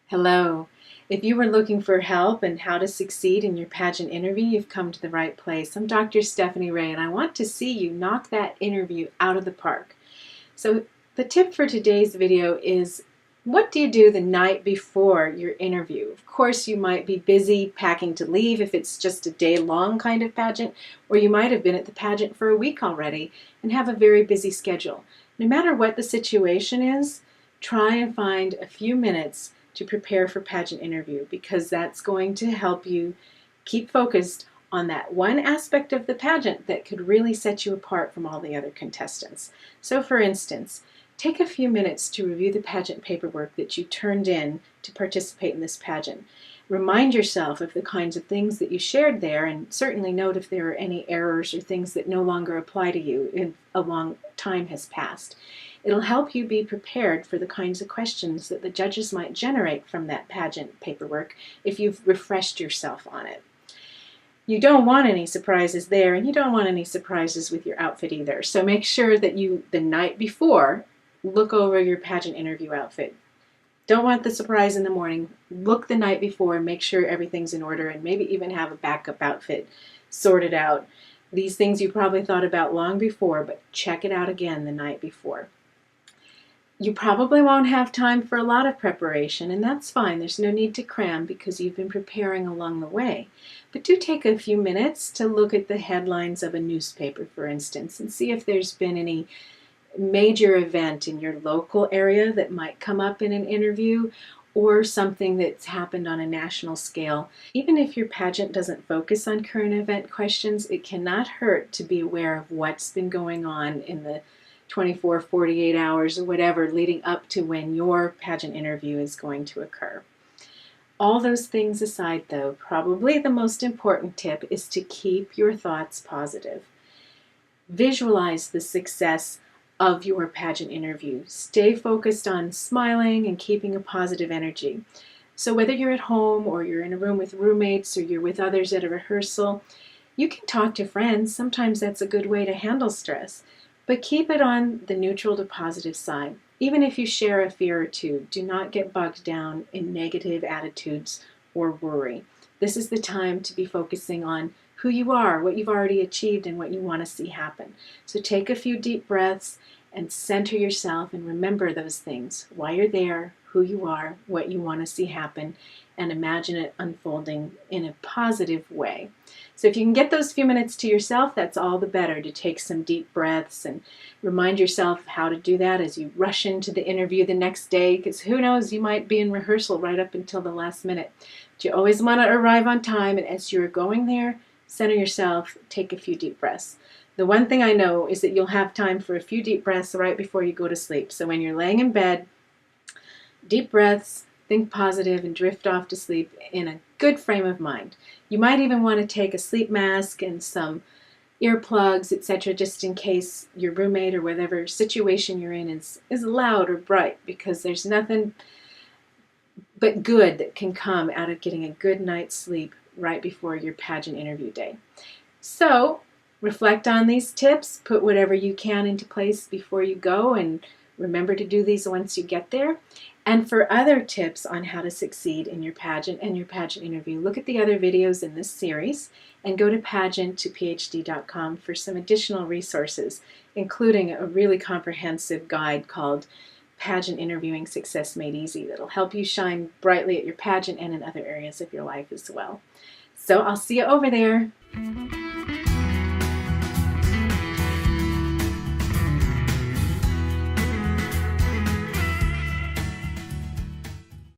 Hello. If you were looking for help and how to succeed in your pageant interview, you've come to the right place. I'm Dr. Stephanie Ray, and I want to see you knock that interview out of the park. So the tip for today's video is, what do you do the night before your interview? Of course, you might be busy packing to leave if it's just a day-long kind of pageant, or you might have been at the pageant for a week already and have a very busy schedule. No matter what the situation is, try and find a few minutes to prepare for pageant interview, because that's going to help you keep focused on that one aspect of the pageant that could really set you apart from all the other contestants. So for instance, take a few minutes to review the pageant paperwork that you turned in to participate in this pageant. Remind yourself of the kinds of things that you shared there, and certainly note if there are any errors or things that no longer apply to you if a long time has passed. It'll help you be prepared for the kinds of questions that the judges might generate from that pageant paperwork if you've refreshed yourself on it. You don't want any surprises there, and you don't want any surprises with your outfit either. So make sure that you, the night before, look over your pageant interview outfit. Don't want the surprise in the morning. Look the night before and make sure everything's in order, and maybe even have a backup outfit sorted out. These things you probably thought about long before, but check it out again the night before. You probably won't have time for a lot of preparation, and that's fine. There's no need to cram because you've been preparing along the way. But do take a few minutes to look at the headlines of a newspaper, for instance, and see if there's been any major event in your local area that might come up in an interview, or something that's happened on a national scale. Even if your pageant doesn't focus on current event questions, it cannot hurt to be aware of what's been going on in the 24, 48 hours or whatever leading up to when your pageant interview is going to occur. All those things aside, though, probably the most important tip is to keep your thoughts positive. Visualize the success of your pageant interview. Stay focused on smiling and keeping a positive energy. So whether you're at home or you're in a room with roommates or you're with others at a rehearsal, you can talk to friends. Sometimes that's a good way to handle stress. But keep it on the neutral to positive side. Even if you share a fear or two, do not get bogged down in negative attitudes or worry. This is the time to be focusing on who you are, what you've already achieved, and what you want to see happen. So take a few deep breaths and center yourself and remember those things, why you're there, who you are, what you want to see happen, and imagine it unfolding in a positive way. So if you can get those few minutes to yourself, that's all the better, to take some deep breaths and remind yourself how to do that as you rush into the interview the next day, because who knows, you might be in rehearsal right up until the last minute. But you always want to arrive on time, and as you're going there, center yourself, take a few deep breaths. The one thing I know is that you'll have time for a few deep breaths right before you go to sleep. So when you're laying in bed, deep breaths, think positive, and drift off to sleep in a good frame of mind. You might even want to take a sleep mask and some earplugs, etc., just in case your roommate or whatever situation you're in is loud or bright, because there's nothing but good that can come out of getting a good night's sleep right before your pageant interview day. So reflect on these tips, put whatever you can into place before you go, and remember to do these once you get there. And for other tips on how to succeed in your pageant and your pageant interview, look at the other videos in this series and go to pageant2phd.com for some additional resources, including a really comprehensive guide called Pageant Interviewing Success Made Easy that'll help you shine brightly at your pageant and in other areas of your life as well. So I'll see you over there.